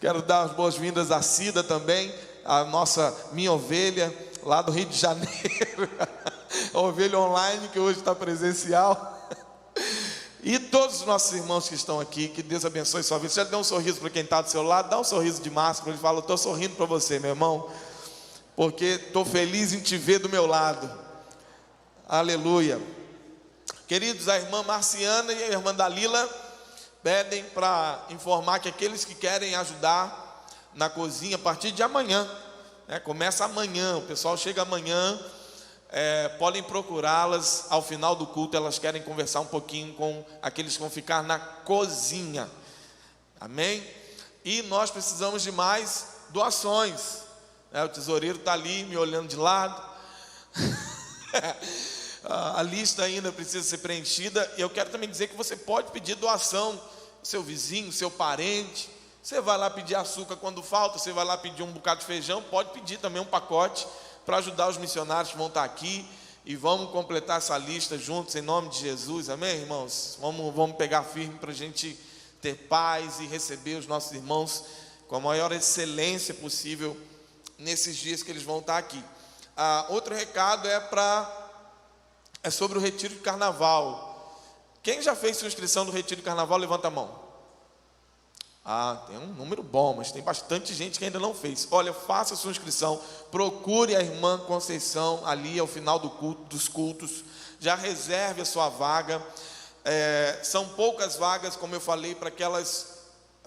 Quero dar as boas-vindas à Cida também, a minha ovelha, lá do Rio de Janeiro, a ovelha online que hoje está presencial. E todos os nossos irmãos que estão aqui, que Deus abençoe sua vida. Você já deu um sorriso para quem está do seu lado? Dá um sorriso de máscara, ele fala: eu estou sorrindo para você, meu irmão, porque estou feliz em te ver do meu lado. Aleluia. Queridos, a irmã Marciana e a irmã Dalila pedem para informar que aqueles que querem ajudar na cozinha, a partir de amanhã, começa amanhã, o pessoal chega amanhã, podem procurá-las ao final do culto. Elas querem conversar um pouquinho com aqueles que vão ficar na cozinha, amém? E nós precisamos de mais doações, o tesoureiro está ali me olhando de lado. A lista ainda precisa ser preenchida. E eu quero também dizer que você pode pedir doação, seu vizinho, seu parente. Você vai lá pedir açúcar quando falta, você vai lá pedir um bocado de feijão, pode pedir também um pacote para ajudar os missionários que vão estar aqui. E vamos completar essa lista juntos, em nome de Jesus, amém, irmãos? Vamos pegar firme para a gente ter paz e receber os nossos irmãos com a maior excelência possível nesses dias que eles vão estar aqui. Outro recado é sobre o retiro de carnaval. Quem já fez sua inscrição no retiro de carnaval, levanta a mão. Tem um número bom, mas tem bastante gente que ainda não fez. Olha, faça a sua inscrição, procure a irmã Conceição ali ao final dos cultos, já reserve a sua vaga. São poucas vagas, como eu falei,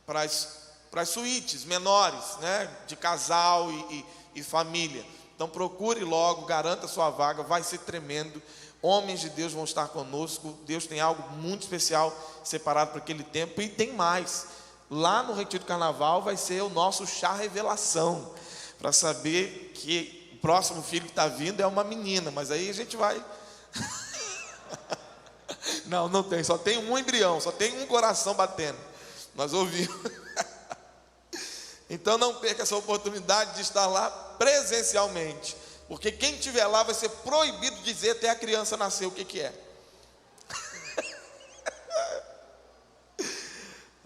para as suítes menores, de casal e família. Então procure logo, garanta a sua vaga, vai ser tremendo. Homens de Deus vão estar conosco. Deus tem algo muito especial separado para aquele tempo. E tem mais, lá no Retiro do Carnaval vai ser o nosso chá revelação, para saber que o próximo filho que está vindo é uma menina. Mas aí a gente vai não tem, só tem um embrião, só tem um coração batendo. Nós ouvimos. Então não perca essa oportunidade de estar lá presencialmente, porque quem estiver lá vai ser proibido de dizer até a criança nascer o que é.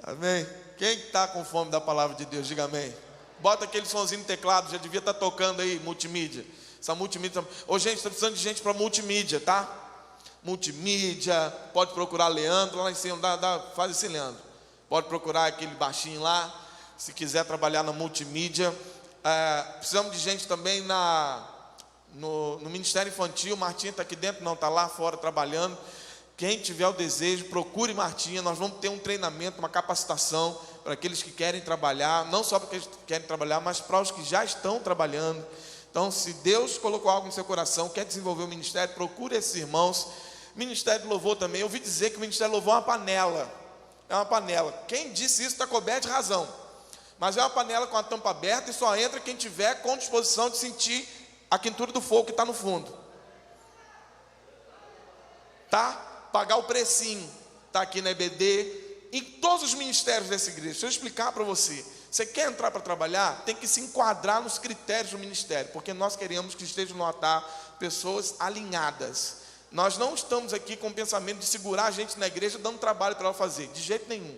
Amém? Quem está com fome da palavra de Deus, diga amém. Bota aquele sonzinho no teclado, já devia estar tocando aí, multimídia. Essa multimídia. Gente, está precisando de gente para multimídia, tá? Multimídia, pode procurar Leandro lá em cima, faz esse Leandro. Pode procurar aquele baixinho lá, se quiser trabalhar na multimídia. Precisamos de gente também no Ministério Infantil. Martinha está aqui dentro, não, está lá fora trabalhando. Quem tiver o desejo, procure Martinha. Nós vamos ter um treinamento, uma capacitação para aqueles que querem trabalhar, não só para aqueles que querem trabalhar, mas para os que já estão trabalhando. Então, se Deus colocou algo no seu coração, quer desenvolver o ministério, procure esses irmãos. Ministério do Louvor também. Eu ouvi dizer que o Ministério do Louvor é uma panela. É uma panela. Quem disse isso está coberto de razão. Mas é uma panela com a tampa aberta e só entra quem tiver com disposição de sentir a quentura do fogo que está no fundo. Tá? Pagar o precinho. Está aqui na EBD. Em todos os ministérios dessa igreja. Deixa eu explicar para você. Você quer entrar para trabalhar? Tem que se enquadrar nos critérios do ministério. Porque nós queremos que estejam no altar pessoas alinhadas. Nós não estamos aqui com o pensamento de segurar a gente na igreja dando trabalho para ela fazer. De jeito nenhum.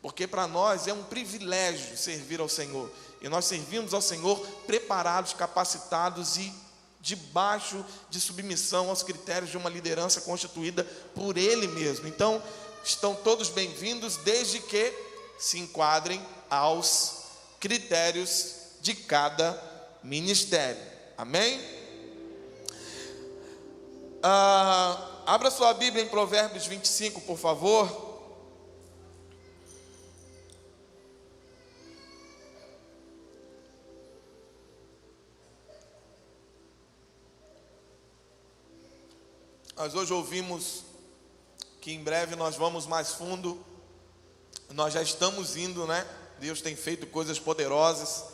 Porque para nós é um privilégio servir ao Senhor. E nós servimos ao Senhor preparados, capacitados e debaixo de submissão aos critérios de uma liderança constituída por Ele mesmo. Então, estão todos bem-vindos, desde que se enquadrem aos critérios de cada ministério. Amém? Abra sua Bíblia em Provérbios 25, por favor. Nós hoje ouvimos que em breve nós vamos mais fundo. Nós já estamos indo, Deus tem feito coisas poderosas.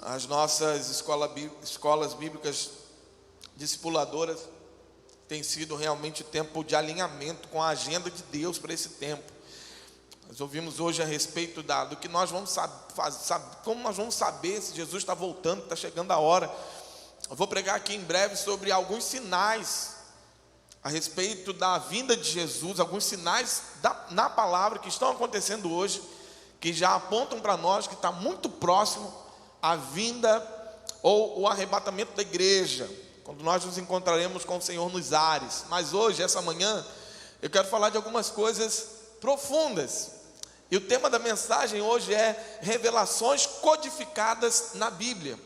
As nossas escolas bíblicas discipuladoras tem sido realmente tempo de alinhamento com a agenda de Deus para esse tempo. Nós ouvimos hoje a respeito do que nós vamos como nós vamos saber se Jesus está voltando, está chegando a hora. Eu vou pregar aqui em breve sobre alguns sinais a respeito da vinda de Jesus, alguns sinais na palavra que estão acontecendo hoje, que já apontam para nós que está muito próximo a vinda ou o arrebatamento da igreja, quando nós nos encontraremos com o Senhor nos ares. Mas hoje, essa manhã, eu quero falar de algumas coisas profundas. E o tema da mensagem hoje é revelações codificadas na Bíblia.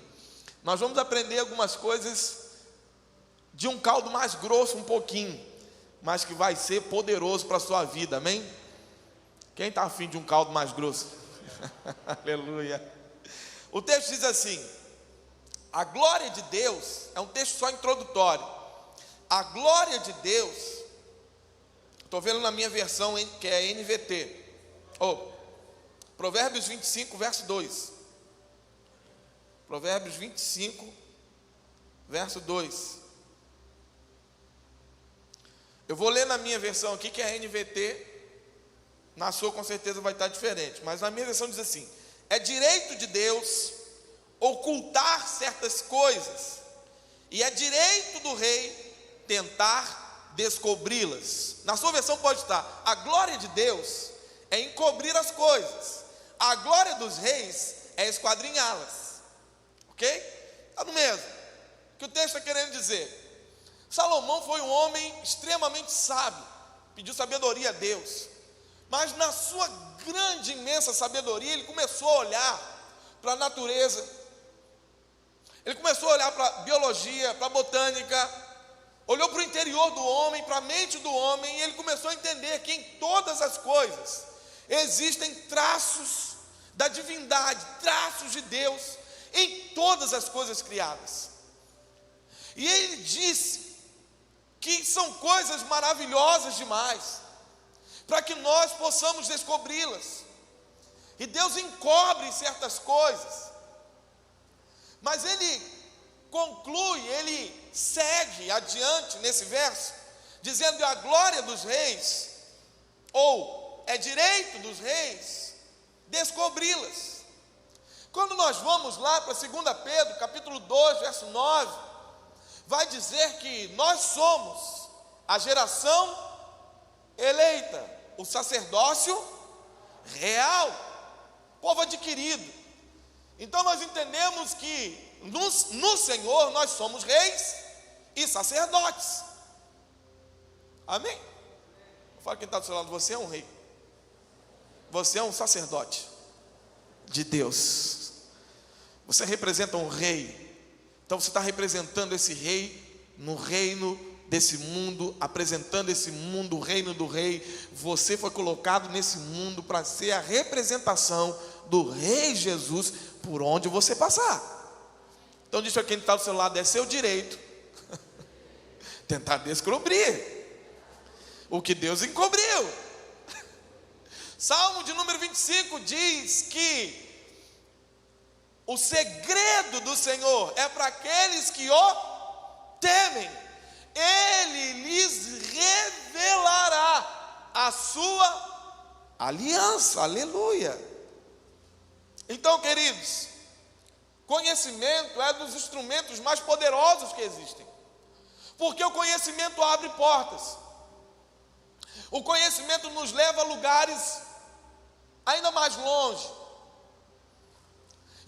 Nós vamos aprender algumas coisas de um caldo mais grosso um pouquinho, mas que vai ser poderoso para a sua vida, amém? Quem está afim de um caldo mais grosso? Aleluia. O texto diz assim: a glória de Deus, é um texto só introdutório. A glória de Deus, estou vendo na minha versão que é NVT, Provérbios 25, verso 2. Provérbios 25, verso 2. Eu vou ler na minha versão aqui, que é NVT. Na sua com certeza vai estar diferente, mas na minha versão diz assim: é direito de Deus ocultar certas coisas, e é direito do rei tentar descobri-las. Na sua versão pode estar: a glória de Deus é encobrir as coisas, a glória dos reis é esquadrinhá-las. Ok? Está no mesmo. O que o texto está querendo dizer? Salomão foi um homem extremamente sábio, pediu sabedoria a Deus, mas na sua grande, imensa sabedoria, ele começou a olhar para a natureza, ele começou a olhar para a biologia, para a botânica, olhou para o interior do homem, para a mente do homem, e ele começou a entender que em todas as coisas existem traços da divindade, traços de Deus, em todas as coisas criadas. E ele disse que são coisas maravilhosas demais, para que nós possamos descobri-las. E Deus encobre certas coisas, mas ele conclui, ele segue adiante nesse verso, dizendo: a glória dos reis, ou é direito dos reis descobri-las. Quando nós vamos lá para 2 Pedro, capítulo 2, verso 9, vai dizer que nós somos a geração eleita, o sacerdócio real, povo adquirido. Então nós entendemos que no Senhor nós somos reis e sacerdotes. Amém? Fala quem está do seu lado: você é um rei, você é um sacerdote de Deus, você representa um rei. Então você está representando esse rei no reino desse mundo, apresentando esse mundo, o reino do rei. Você foi colocado nesse mundo para ser a representação do rei Jesus por onde você passar. Então diz para quem está do seu lado: é seu direito tentar descobrir o que Deus encobriu. Salmo de número 25 diz que o segredo do Senhor é para aqueles que o temem. Ele lhes revelará a sua aliança. Aleluia. Então, queridos, conhecimento é dos instrumentos mais poderosos que existem, porque o conhecimento abre portas. O conhecimento nos leva a lugares ainda mais longe.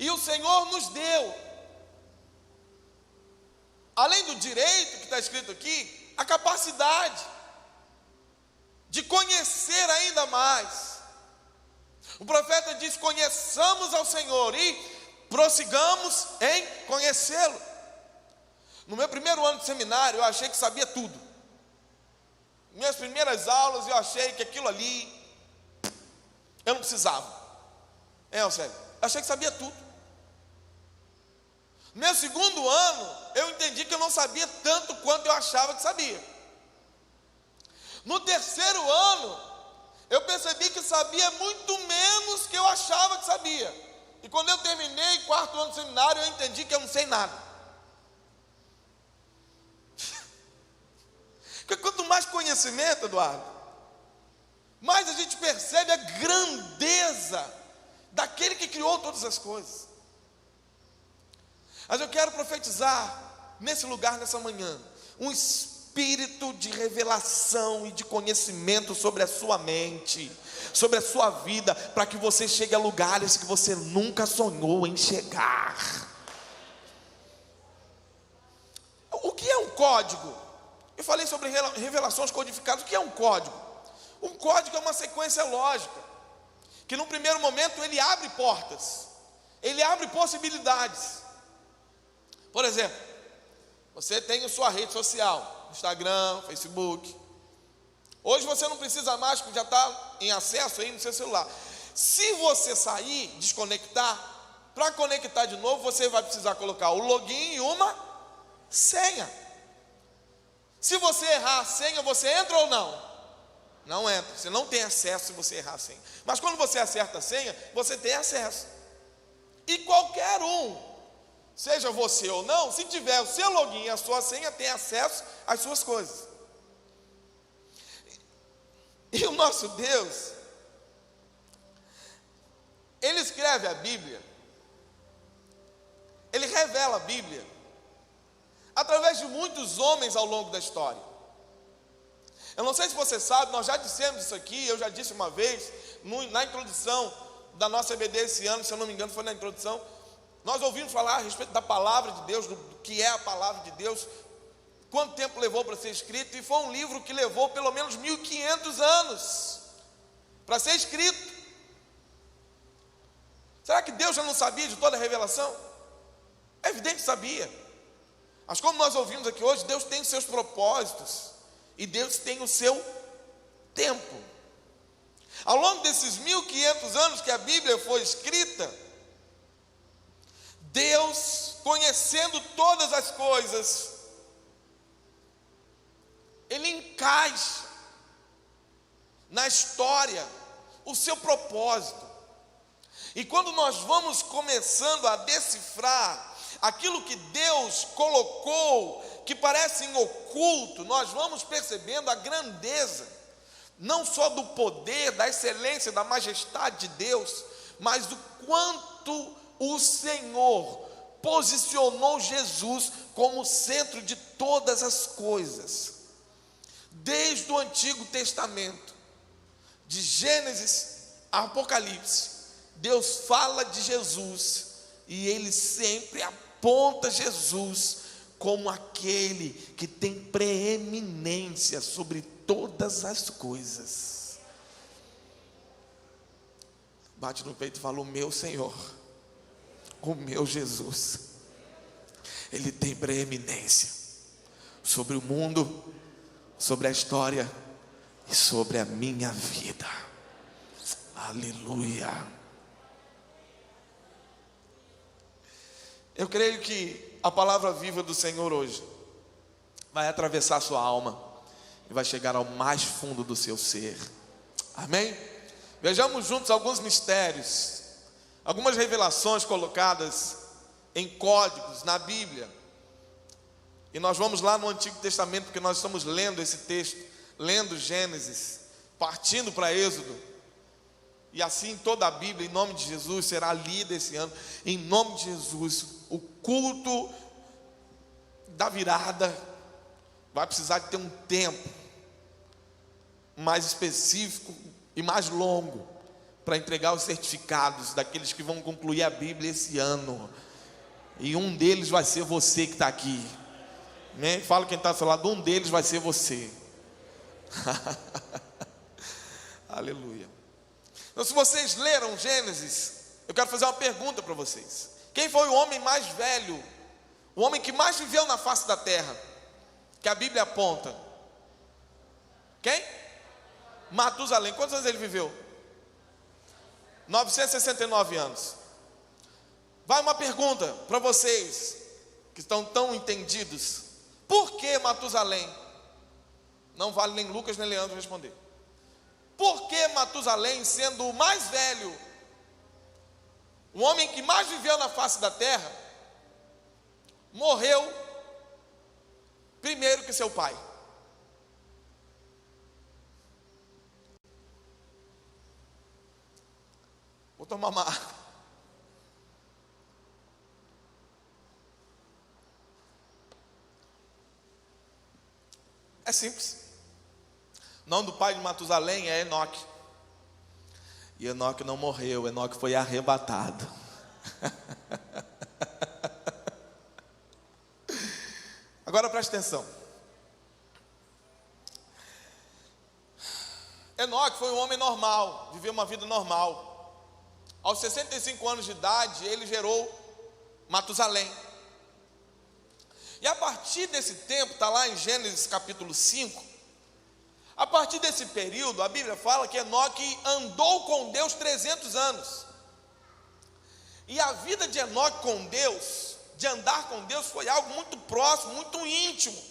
E o Senhor nos deu, além do direito que está escrito aqui, a capacidade de conhecer ainda mais. O profeta diz: conheçamos ao Senhor e prossigamos em conhecê-lo. No meu primeiro ano de seminário, eu achei que sabia tudo. Minhas primeiras aulas, eu achei que aquilo ali eu não precisava. Sério, eu achei que sabia tudo. Meu segundo ano, eu entendi que eu não sabia tanto quanto eu achava que sabia. No terceiro ano, eu percebi que sabia muito menos que eu achava que sabia. E quando eu terminei quarto ano de seminário, eu entendi que eu não sei nada. Porque quanto mais conhecimento, Eduardo, mais a gente percebe a grandeza daquele que criou todas as coisas. Mas eu quero profetizar nesse lugar, nessa manhã, um espírito espírito de revelação e de conhecimento sobre a sua mente, sobre a sua vida, para que você chegue a lugares que você nunca sonhou em chegar. O que é um código? Eu falei sobre revelações codificadas. O que é um código? Um código é uma sequência lógica, que num primeiro momento ele abre portas, ele abre possibilidades. Por exemplo, você tem a sua rede social, Instagram, Facebook. Hoje você não precisa mais, porque já está em acesso aí no seu celular. Se você sair, desconectar, para conectar de novo, você vai precisar colocar o login e uma senha. Se você errar a senha, você entra ou não? Não entra, você não tem acesso se você errar a senha. Mas quando você acerta a senha, você tem acesso. E qualquer um, seja você ou não, se tiver o seu login e a sua senha, tem acesso às suas coisas. E o nosso Deus, Ele escreve a Bíblia, Ele revela a Bíblia, através de muitos homens ao longo da história. Eu não sei se você sabe, nós já dissemos isso aqui, eu já disse uma vez, na introdução da nossa EBD esse ano, se eu não me engano foi na introdução, nós ouvimos falar a respeito da palavra de Deus, do que é a palavra de Deus, quanto tempo levou para ser escrito, e foi um livro que levou pelo menos 1500 anos para ser escrito. Será que Deus já não sabia de toda a revelação? É evidente que sabia. Mas como nós ouvimos aqui hoje, Deus tem os seus propósitos, e Deus tem o seu tempo. Ao longo desses 1500 anos que a Bíblia foi escrita, Deus, conhecendo todas as coisas, Ele encaixa na história o seu propósito. E quando nós vamos começando a decifrar aquilo que Deus colocou, que parece em oculto, nós vamos percebendo a grandeza, não só do poder, da excelência, da majestade de Deus, mas do quanto o Senhor posicionou Jesus como centro de todas as coisas. Desde o Antigo Testamento, de Gênesis a Apocalipse, Deus fala de Jesus e Ele sempre aponta Jesus como aquele que tem preeminência sobre todas as coisas. Bate no peito e fala: o meu Senhor, o meu Jesus, Ele tem preeminência sobre o mundo, sobre a história e sobre a minha vida. Aleluia. Eu creio que a palavra viva do Senhor hoje vai atravessar a sua alma e vai chegar ao mais fundo do seu ser. Amém? Vejamos juntos alguns mistérios, algumas revelações colocadas em códigos na Bíblia. E nós vamos lá no Antigo Testamento, porque nós estamos lendo esse texto, lendo Gênesis, partindo para Êxodo. E assim toda a Bíblia, em nome de Jesus, será lida esse ano. Em nome de Jesus, o culto da virada vai precisar de ter um tempo mais específico e mais longo para entregar os certificados daqueles que vão concluir a Bíblia esse ano. E um deles vai ser você que está aqui. Né? Fala quem está ao seu lado, um deles vai ser você. Aleluia. Então, se vocês leram Gênesis, eu quero fazer uma pergunta para vocês. Quem foi o homem mais velho, o homem que mais viveu na face da terra, que a Bíblia aponta? Quem? Matusalém. Quantos anos ele viveu? 969 anos. Vai uma pergunta para vocês que estão tão entendidos. Por que Matusalém? Não vale nem Lucas nem Leandro responder. Por que Matusalém, sendo o mais velho, o homem que mais viveu na face da terra, morreu primeiro que seu pai? Vou tomar uma água. É simples. O nome do pai de Matusalém é Enoque. E Enoque não morreu, Enoque foi arrebatado. Agora preste atenção. Enoque foi um homem normal, viveu uma vida normal. Aos 65 anos de idade, ele gerou Matusalém. E a partir desse tempo, está lá em Gênesis capítulo 5, a partir desse período, a Bíblia fala que Enoque andou com Deus 300 anos. E a vida de Enoque com Deus, de andar com Deus, foi algo muito próximo, muito íntimo.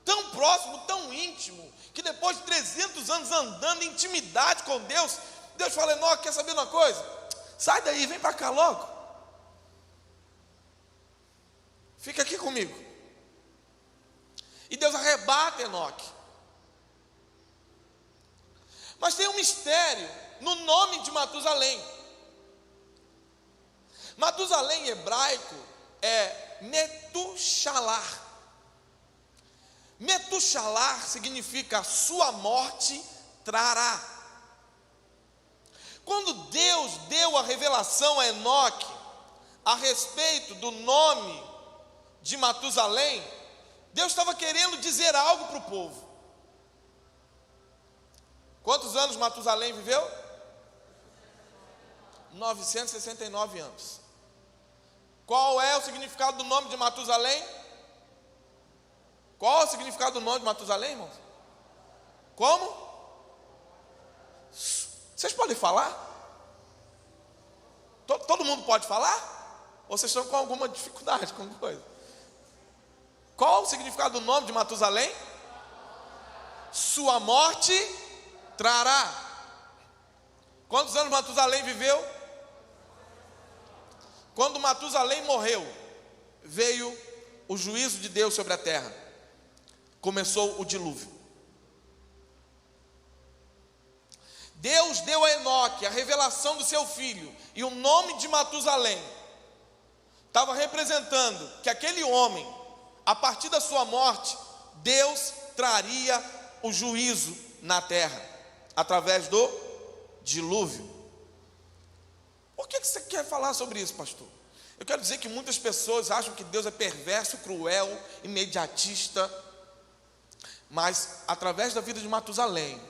Tão próximo, tão íntimo, que depois de 300 anos andando em intimidade com Deus, Deus fala: Enoque, quer saber de uma coisa? Sai daí, vem para cá logo. Fica aqui comigo. E Deus arrebata Enoque. Mas tem um mistério no nome de Matusalém. Matusalém em hebraico é Metushalar. Metushalar significa sua morte trará. Quando Deus deu a revelação a Enoque a respeito do nome de Matusalém, Deus estava querendo dizer algo para o povo. Quantos anos Matusalém viveu? 969 anos. Qual é o significado do nome de Matusalém? Qual é o significado do nome de Matusalém, irmãos? Como? Vocês podem falar? Todo mundo pode falar? Ou vocês estão com alguma dificuldade, com alguma coisa? Qual o significado do nome de Matusalém? Sua morte trará. Quantos anos Matusalém viveu? Quando Matusalém morreu, veio o juízo de Deus sobre a terra. Começou o dilúvio. Deus deu a Enoque a revelação do seu filho, e o nome de Matusalém estava representando que aquele homem, a partir da sua morte, Deus traria o juízo na terra, através do dilúvio. Por que você quer falar sobre isso, pastor? Eu quero dizer que muitas pessoas acham que Deus é perverso, cruel, imediatista, mas através da vida de Matusalém,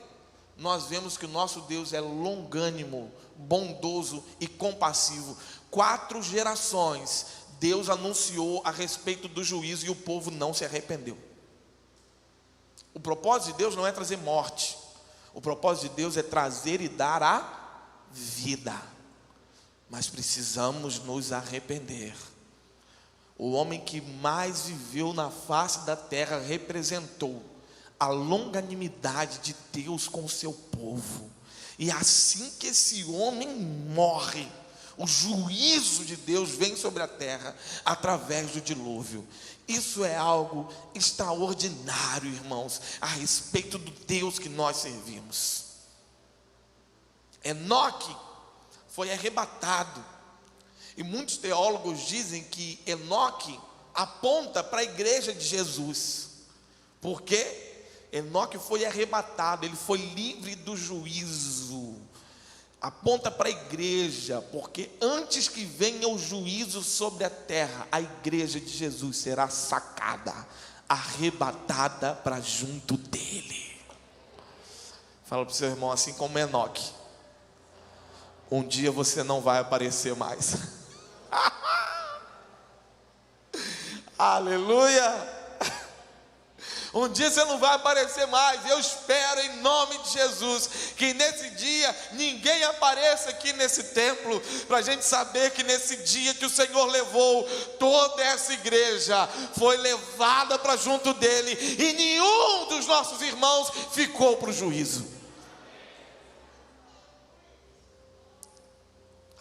nós vemos que o nosso Deus é longânimo, bondoso e compassivo. 4 gerações Deus anunciou a respeito do juízo e o povo não se arrependeu. O propósito de Deus não é trazer morte. O propósito de Deus é trazer e dar a vida. Mas precisamos nos arrepender. O homem que mais viveu na face da terra representou a longanimidade de Deus com o seu povo. E assim que esse homem morre, o juízo de Deus vem sobre a terra através do dilúvio. Isso é algo extraordinário, irmãos, a respeito do Deus que nós servimos. Enoque foi arrebatado, e muitos teólogos dizem que Enoque aponta para a igreja de Jesus, porque Enoque foi arrebatado, ele foi livre do juízo. Aponta para a igreja, porque antes que venha o juízo sobre a terra, a igreja de Jesus será sacada, arrebatada para junto dele. Fala para o seu irmão assim como Enoque: um dia você não vai aparecer mais. Aleluia. Um dia você não vai aparecer mais. Eu espero em nome de Jesus que nesse dia ninguém apareça aqui nesse templo, para a gente saber que nesse dia que o Senhor levou, toda essa igreja foi levada para junto dele, e nenhum dos nossos irmãos ficou para o juízo.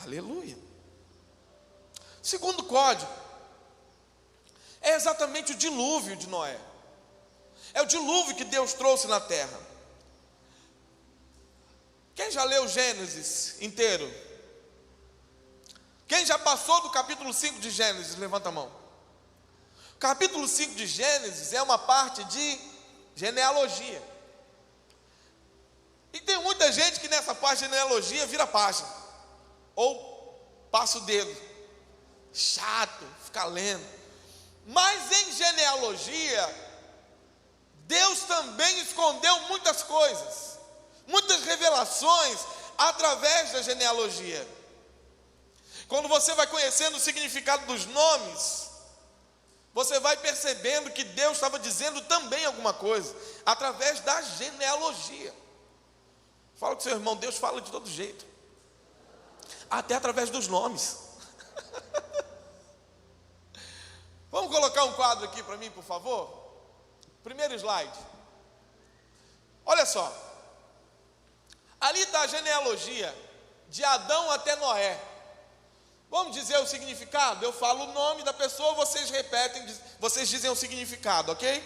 Aleluia. Segundo código é exatamente o dilúvio de Noé. É o dilúvio que Deus trouxe na terra. Quem já leu Gênesis inteiro? Quem já passou do capítulo 5 de Gênesis? Levanta a mão. Capítulo 5 de Gênesis é uma parte de genealogia. E tem muita gente que nessa parte de genealogia vira página, ou passa o dedo. Chato, fica lendo. Mas em genealogia, Deus também escondeu muitas coisas, muitas revelações através da genealogia. Quando você vai conhecendo o significado dos nomes, você vai percebendo que Deus estava dizendo também alguma coisa através da genealogia. Fala com seu irmão, Deus fala de todo jeito, até através dos nomes. Vamos colocar um quadro aqui para mim, por favor? Primeiro slide. Olha só. Ali está a genealogia de Adão até Noé. Vamos dizer o significado? Eu falo o nome da pessoa, vocês repetem, vocês dizem o significado, ok?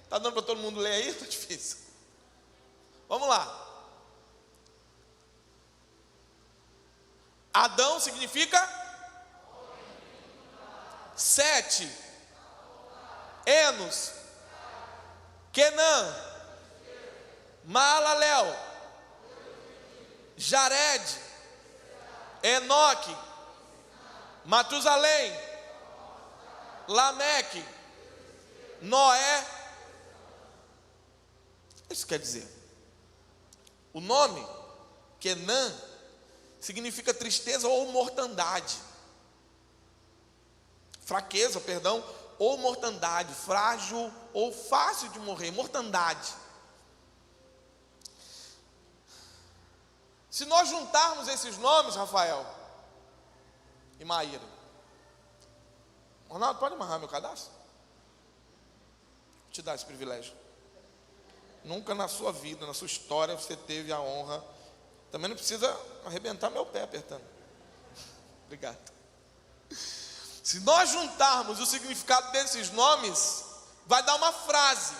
Está dando para todo mundo ler aí? Está difícil. Vamos lá. Adão significa 7. Enos, Quenã, Maalalel, Jared, Enoque, Matusalém, Lameque, Noé. Isso quer dizer, o nome Quenã significa tristeza ou mortandade, fraqueza, perdão, ou mortandade, frágil ou fácil de morrer, mortandade. Se nós juntarmos esses nomes, Rafael e Maíra, Ronaldo, pode amarrar meu cadastro? Vou te dar esse privilégio. Nunca na sua vida, na sua história, você teve a honra. Também não precisa arrebentar meu pé apertando. Obrigado. Se nós juntarmos o significado desses nomes, vai dar uma frase.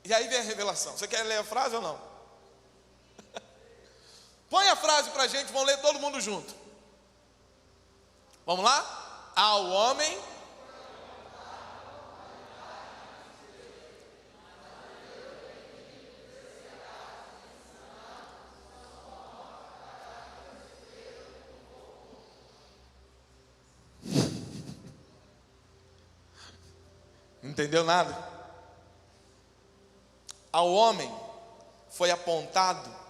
E aí vem a revelação. Você quer ler a frase ou não? Põe a frase para a gente, vamos ler todo mundo junto. Vamos lá? Ao homem. Entendeu nada? Ao homem foi apontado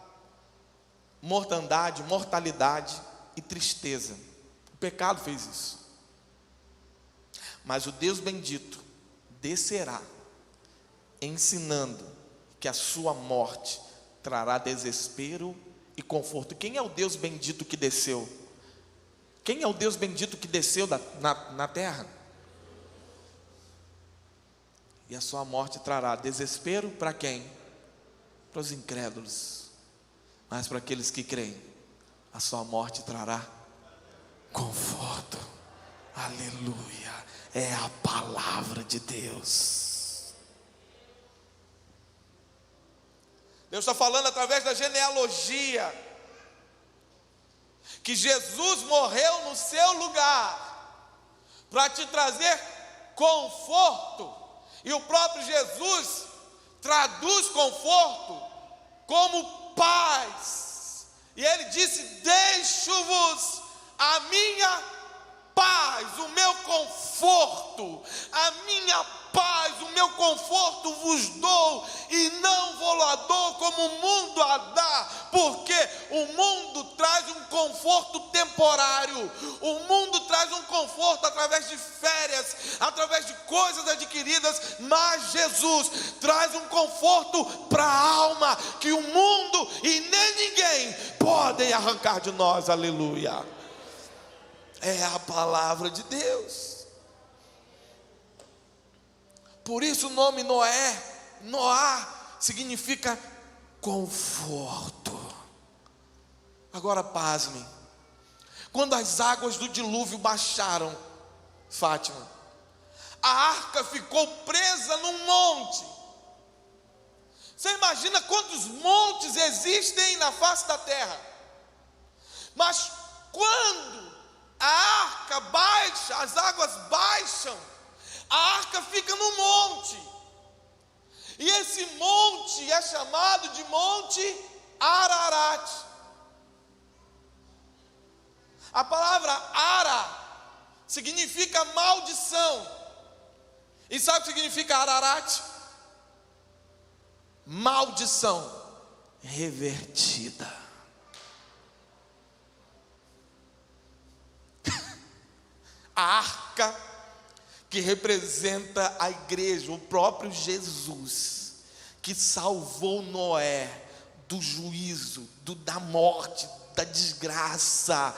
mortandade, mortalidade e tristeza. O pecado fez isso. Mas o Deus bendito descerá, ensinando que a sua morte trará desespero e conforto. Quem é o Deus bendito que desceu? Quem é o Deus bendito que desceu na terra? E a sua morte trará desespero para quem? Para os incrédulos. Mas para aqueles que creem, a sua morte trará conforto. Aleluia. É a palavra de Deus. Deus está falando através da genealogia que Jesus morreu no seu lugar para te trazer conforto. E o próprio Jesus traduz conforto como paz. E ele disse: deixo-vos a minha paz, o meu conforto, a minha paz, o meu conforto vos dou, e não vou a dou como o mundo a dá, porque o mundo traz um conforto temporário, o mundo traz um conforto através de férias, através de coisas adquiridas, mas Jesus traz um conforto para a alma, que o mundo e nem ninguém podem arrancar de nós, aleluia. É a palavra de Deus. Por isso o nome Noá significa conforto. Agora pasmem. Quando as águas do dilúvio baixaram, Fátima, a arca ficou presa num monte. Você imagina quantos montes existem na face da terra? Mas quando a arca baixa, as águas baixam, a arca fica no monte, e esse monte é chamado de Monte Ararat. A palavra Ara significa maldição. E sabe o que significa Ararat? Maldição revertida. A arca que representa a igreja, o próprio Jesus, que salvou Noé do juízo, da morte, da desgraça,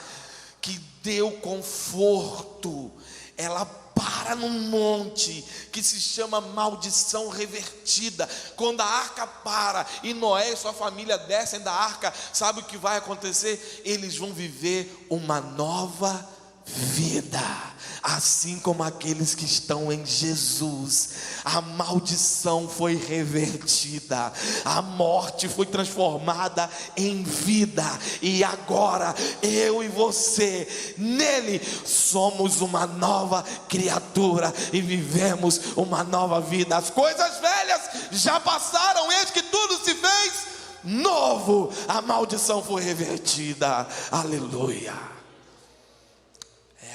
que deu conforto, ela para num monte que se chama maldição revertida. Quando a arca para e Noé e sua família descem da arca, sabe o que vai acontecer? Eles vão viver uma nova vida, assim como aqueles que estão em Jesus. A maldição foi revertida, a morte foi transformada em vida, e agora eu e você, nele, somos uma nova criatura e vivemos uma nova vida. As coisas velhas já passaram, eis que tudo se fez novo. A maldição foi revertida. Aleluia.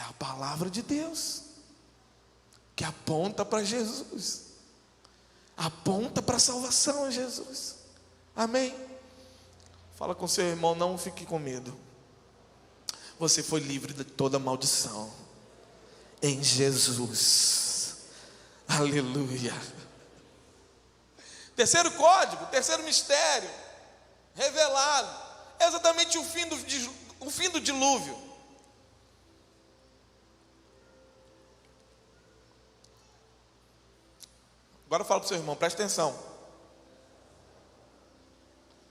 A palavra de Deus que aponta para Jesus, aponta para a salvação em Jesus. Amém? Fala com seu irmão, não fique com medo. Você foi livre de toda maldição em Jesus. Aleluia. Terceiro código, terceiro mistério revelado, é exatamente o fim do dilúvio. Agora fala para o seu irmão, presta atenção.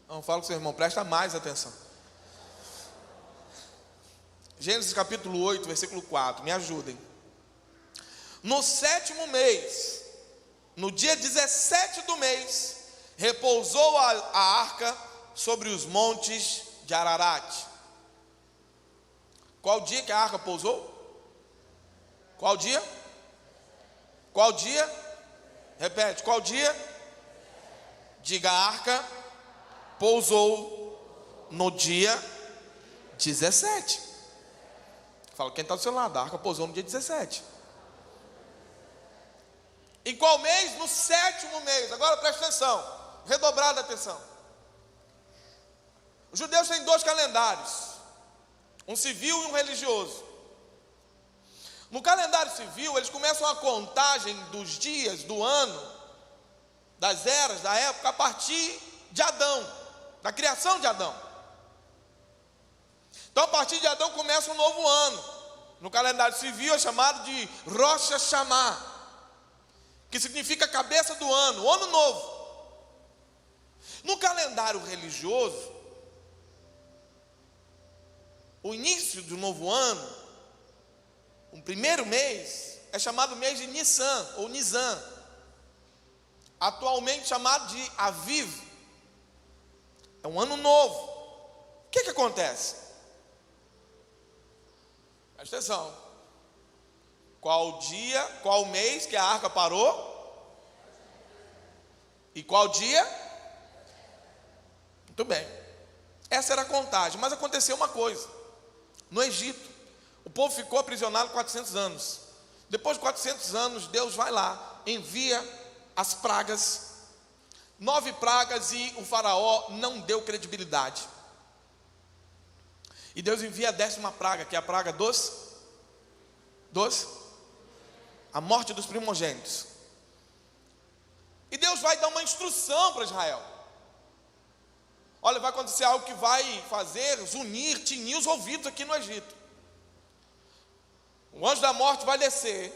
Não, fala para o seu irmão, presta mais atenção. Gênesis capítulo 8, versículo 4, me ajudem. No 7º mês, no dia 17 do mês, repousou a arca sobre os montes de Ararat. Qual dia que a arca pousou? Qual dia? Qual dia? Repete, qual dia? Diga, a arca pousou no dia 17. Fala, quem está do seu lado? A arca pousou no dia 17. Em qual mês? No 7º mês. Agora presta atenção, redobrada atenção. Os judeus têm 2 calendários, um civil e um religioso. No calendário civil, eles começam a contagem dos dias do ano, das eras, da época, a partir de Adão, da criação de Adão. Então, a partir de Adão começa um novo ano. No calendário civil é chamado de Rosh Hashanah, que significa cabeça do ano, o ano novo. No calendário religioso, o início do novo ano, o primeiro mês, é chamado mês de Nissan, ou Nisan, atualmente chamado de Aviv. É um ano novo. O que acontece? Presta atenção. Qual dia, qual mês que a arca parou? E qual dia? Muito bem. Essa era a contagem, mas aconteceu uma coisa. No Egito, o povo ficou aprisionado 400 anos. Depois de 400 anos, Deus vai lá, envia as pragas, 9 pragas, e o faraó não deu credibilidade. E Deus envia a 10ª praga, que é a praga a morte dos primogênitos. E Deus vai dar uma instrução para Israel. Olha, vai acontecer algo que vai fazer tinir os ouvidos aqui no Egito. O anjo da morte vai descer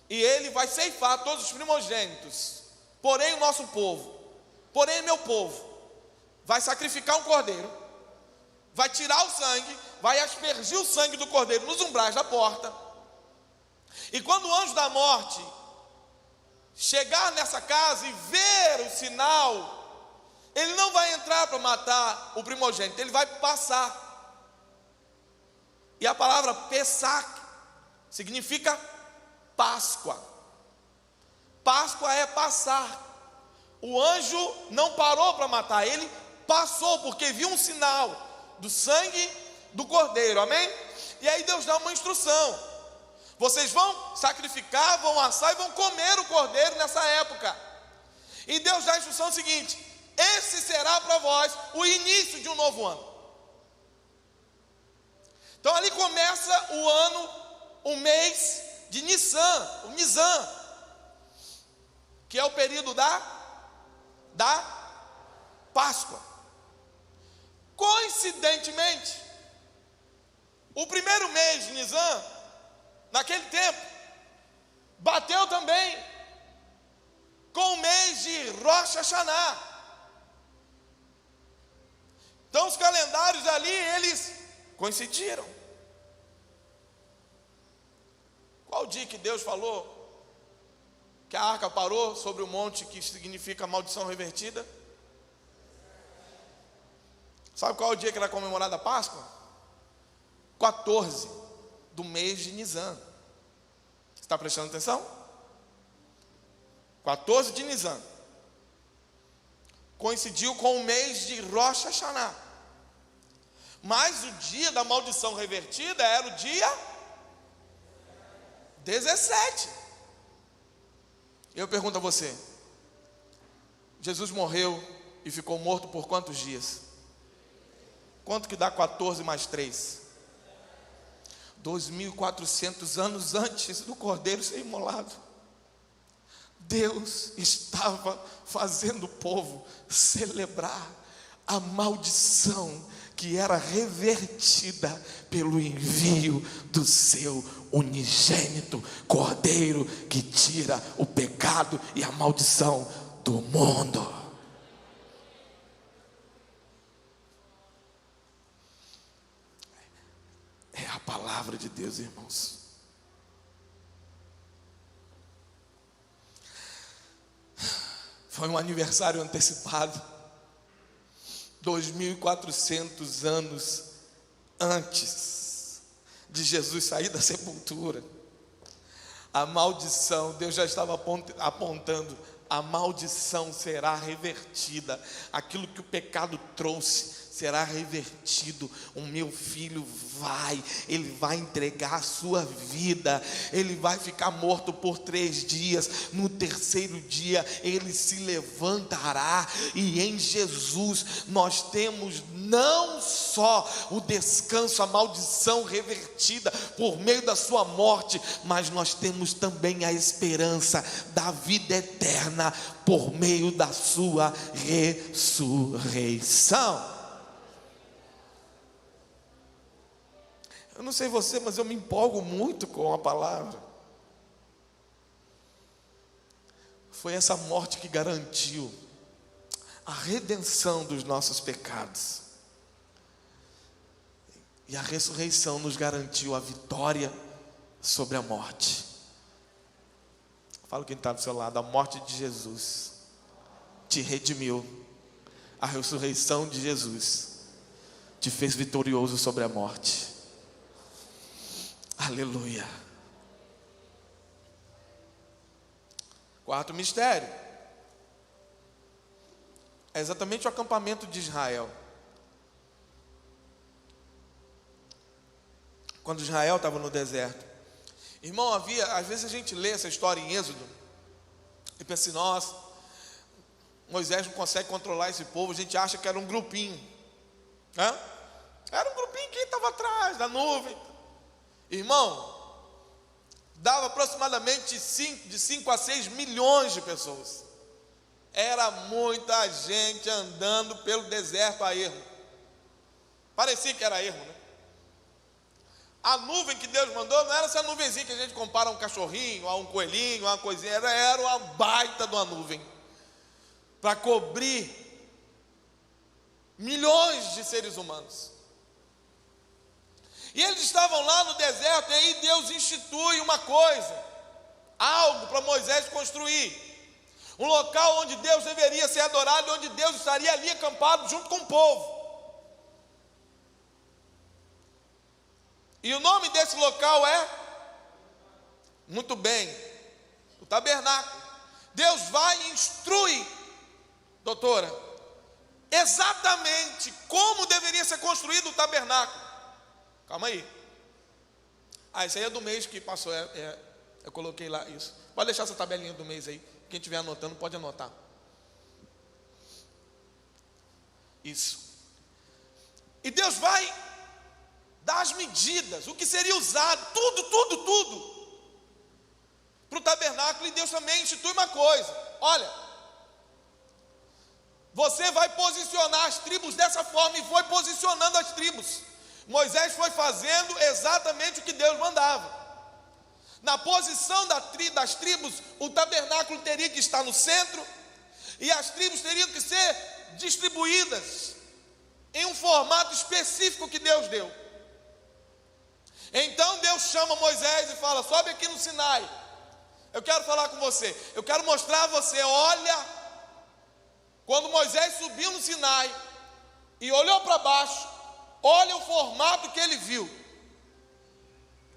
e ele vai ceifar todos os primogênitos. Porém, o nosso povo, porém, meu povo, vai sacrificar um cordeiro, vai tirar o sangue, vai aspergir o sangue do cordeiro nos umbrais da porta. E quando o anjo da morte chegar nessa casa e ver o sinal, ele não vai entrar para matar o primogênito, ele vai passar. E a palavra Pesach significa Páscoa. Páscoa é passar. O anjo não parou para matar, ele passou, porque viu um sinal do sangue do cordeiro, amém? E aí Deus dá uma instrução: vocês vão sacrificar, vão assar e vão comer o cordeiro nessa época. E Deus dá a instrução seguinte: esse será para vós o início de um novo ano. Então ali começa o ano, o mês de Nissan, o Nisan, que é o período da Páscoa. Coincidentemente, o primeiro mês de Nisan, naquele tempo, bateu também com o mês de Rosh Hashanah. Então os calendários ali, eles coincidiram. Qual o dia que Deus falou que a arca parou sobre o monte, que significa maldição revertida? Sabe qual é o dia que era comemorada a Páscoa? 14 do mês de Nisan. Você está prestando atenção? 14 de Nisan coincidiu com o mês de Rosh Hashanah. Mas o dia da maldição revertida era o dia 17. Eu pergunto a você: Jesus morreu e ficou morto por quantos dias? Quanto que dá 14 mais 3? 2.400 anos antes do cordeiro ser imolado, Deus estava fazendo o povo celebrar a maldição que era revertida pelo envio do seu unigênito cordeiro, que tira o pecado e a maldição do mundo. É a palavra de Deus, irmãos. Foi um aniversário antecipado, 2.400 anos antes de Jesus sair da sepultura. A maldição, Deus já estava apontando: a maldição será revertida, aquilo que o pecado trouxe será revertido. O meu filho ele vai entregar a sua vida, ele vai ficar morto por 3 dias, no terceiro dia ele se levantará, e em Jesus nós temos não só o descanso, a maldição revertida por meio da sua morte, mas nós temos também a esperança da vida eterna por meio da sua ressurreição. Eu não sei você, mas eu me empolgo muito com a palavra. Foi essa morte que garantiu a redenção dos nossos pecados, e a ressurreição nos garantiu a vitória sobre a morte. Fala quem está do seu lado: a morte de Jesus te redimiu, a ressurreição de Jesus te fez vitorioso sobre a morte. Aleluia. Quarto mistério é exatamente o acampamento de Israel. Quando Israel estava no deserto, irmão, às vezes a gente lê essa história em Êxodo e pensa assim: nossa, Moisés não consegue controlar esse povo. A gente acha que era um grupinho, né? Era um grupinho que estava atrás da nuvem. Irmão, dava aproximadamente de 5 a 6 milhões de pessoas. Era muita gente andando pelo deserto a ermo. Parecia que era ermo, né? A nuvem que Deus mandou não era essa nuvenzinha que a gente compara a um cachorrinho, a um coelhinho, a uma coisinha. Era uma baita de uma nuvem para cobrir milhões de seres humanos. E eles estavam lá no deserto, e aí Deus institui uma coisa, algo para Moisés construir, um local onde Deus deveria ser adorado, onde Deus estaria ali acampado junto com o povo. E o nome desse local é, muito bem, o tabernáculo. Deus vai e instrui, doutora, exatamente como deveria ser construído o tabernáculo. Calma aí. Isso aí é do mês que passou, eu coloquei lá isso. Pode deixar essa tabelinha do mês aí. Quem estiver anotando pode anotar. Isso. E Deus vai dar as medidas, o que seria usado, tudo para o tabernáculo. E Deus também institui uma coisa: olha, você vai posicionar as tribos dessa forma. E foi posicionando as tribos. Moisés foi fazendo exatamente o que Deus mandava. Na posição das tribos, o tabernáculo teria que estar no centro, e as tribos teriam que ser distribuídas em um formato específico que Deus deu. Então Deus chama Moisés e fala: sobe aqui no Sinai, eu quero falar com você, eu quero mostrar a você. Olha, quando Moisés subiu no Sinai e olhou para baixo, olha o formato que ele viu.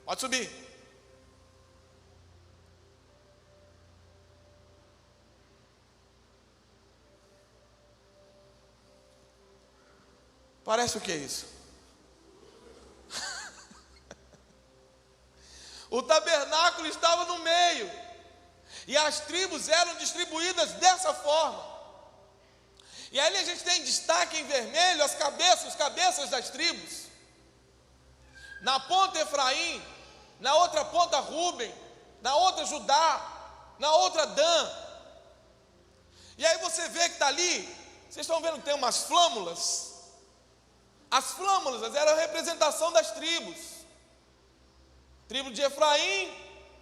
Pode subir. Parece o que é isso? O tabernáculo estava no meio, e as tribos eram distribuídas dessa forma. E aí a gente tem em destaque em vermelho os cabeças das tribos. Na ponta Efraim, na outra ponta Rúben, na outra Judá, na outra Dan. E aí você vê que está ali, vocês estão vendo que tem umas flâmulas. As flâmulas eram a representação das tribos. Tribo de Efraim,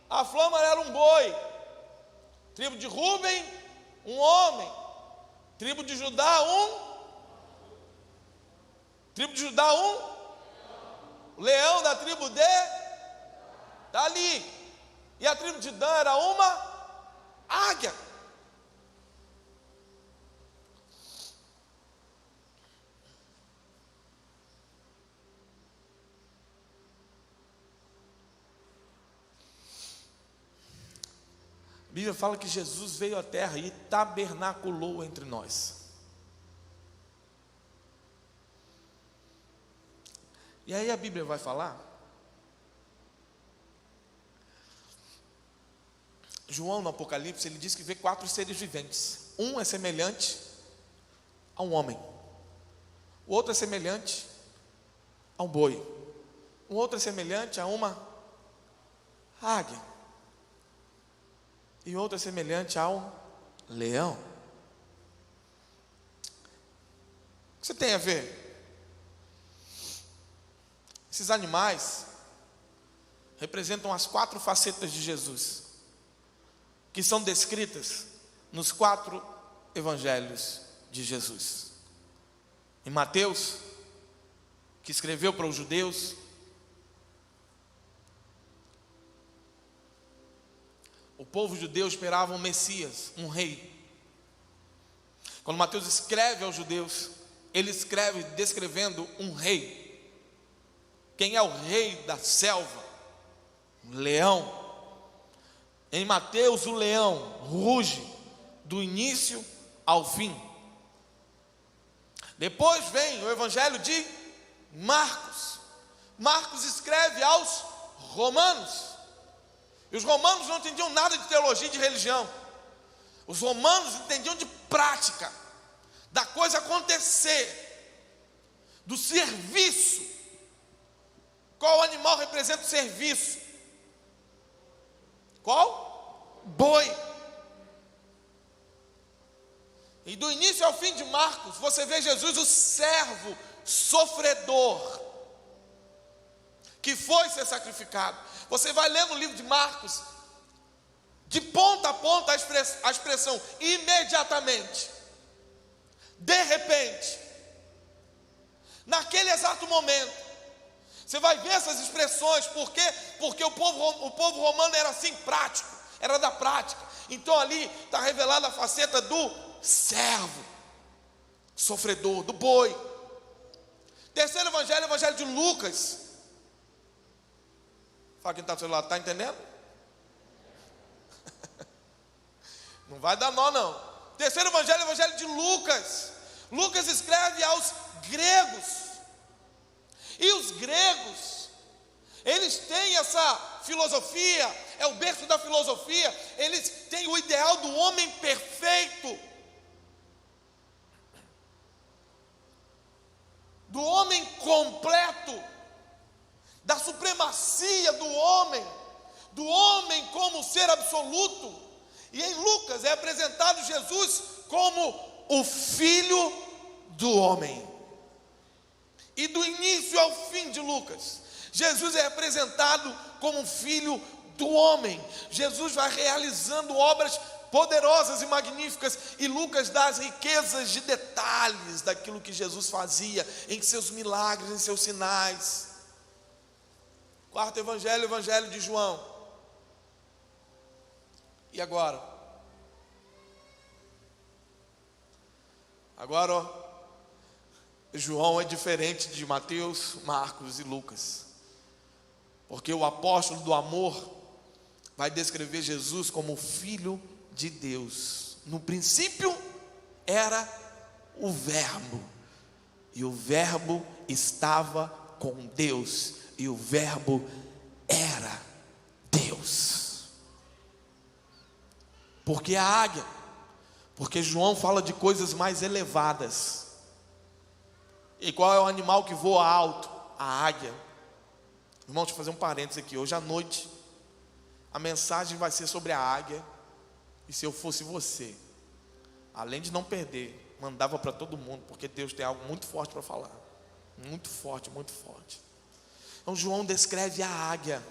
a flâmula era um boi. Tribo de Rúben, um homem. Tribo de Judá, leão da tribo de, está ali. E a tribo de Dan era uma águia. A Bíblia fala que Jesus veio à terra e tabernaculou entre nós. E aí a Bíblia vai falar, João no Apocalipse, ele diz que vê 4 seres viventes. Um é semelhante a um homem, o outro é semelhante a um boi, o outro é semelhante a uma águia, e outro é semelhante a um leão. O que você tem a ver? Esses animais representam as 4 facetas de Jesus, que são descritas nos 4 evangelhos de Jesus. Em Mateus, que escreveu para os judeus, o povo judeu esperava um Messias, um rei. Quando Mateus escreve aos judeus, ele escreve descrevendo um rei. Quem é o rei da selva? Um leão. Em Mateus, o leão ruge do início ao fim. Depois vem o evangelho de Marcos. Marcos escreve aos romanos. E os romanos não entendiam nada de teologia e de religião. Os romanos entendiam de prática, da coisa acontecer, do serviço. Qual animal representa o serviço? Qual? Boi. E do início ao fim de Marcos, você vê Jesus, o servo sofredor, que foi ser sacrificado. Você vai ler no livro de Marcos, de ponta a ponta, a expressão imediatamente, de repente, naquele exato momento. Você vai ver essas expressões. Por quê? Porque o povo romano era assim, prático, era da prática. Então ali está revelada a faceta do servo sofredor, do boi. Terceiro evangelho, o evangelho de Lucas. Fala quem está do seu lado, está entendendo? Não vai dar nó não. Terceiro evangelho é o evangelho de Lucas. Lucas escreve aos gregos. E os gregos, eles têm essa filosofia, é o berço da filosofia. Eles têm o ideal do homem perfeito, do homem completo, da supremacia do homem como ser absoluto. E em Lucas é apresentado Jesus como o Filho do homem. E do início ao fim de Lucas, Jesus é apresentado como Filho do homem. Jesus vai realizando obras poderosas e magníficas, e Lucas dá as riquezas de detalhes daquilo que Jesus fazia, em seus milagres, em seus sinais. Quarto evangelho, o evangelho de João. E agora? Agora, ó, João é diferente de Mateus, Marcos e Lucas, porque o apóstolo do amor vai descrever Jesus como Filho de Deus. No princípio era o Verbo, e o Verbo estava com Deus, e o Verbo era Deus. Porque a águia, porque João fala de coisas mais elevadas. E qual é o animal que voa alto? A águia. Irmão, deixa eu fazer um parênteses aqui. Hoje à noite, a mensagem vai ser sobre a águia. E se eu fosse você, além de não perder, mandava para todo mundo, porque Deus tem algo muito forte para falar. Muito forte, muito forte. Então João descreve a águia,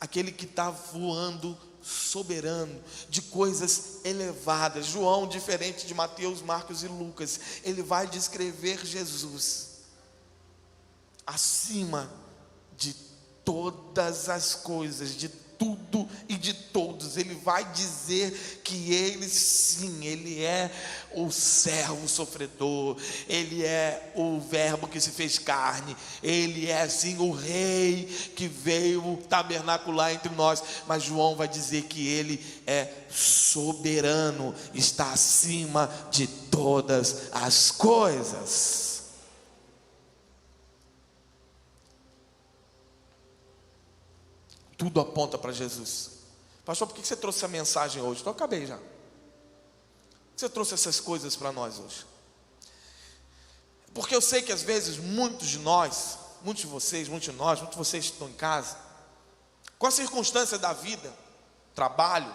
aquele que está voando soberano, de coisas elevadas. João, diferente de Mateus, Marcos e Lucas, ele vai descrever Jesus acima de todas as coisas, de tudo e de todos. Ele vai dizer que ele sim, ele é o servo sofredor, ele é o verbo que se fez carne, ele é sim o rei que veio tabernacular entre nós. Mas João vai dizer que ele é soberano, está acima de todas as coisas. Tudo aponta para Jesus. Pastor, por que você trouxe essa mensagem hoje? Então, eu acabei já. Por que você trouxe essas coisas para nós hoje? Porque eu sei que às vezes muitos de nós, muitos de vocês, muitos de nós, muitos de vocês que estão em casa, com a circunstância da vida, trabalho,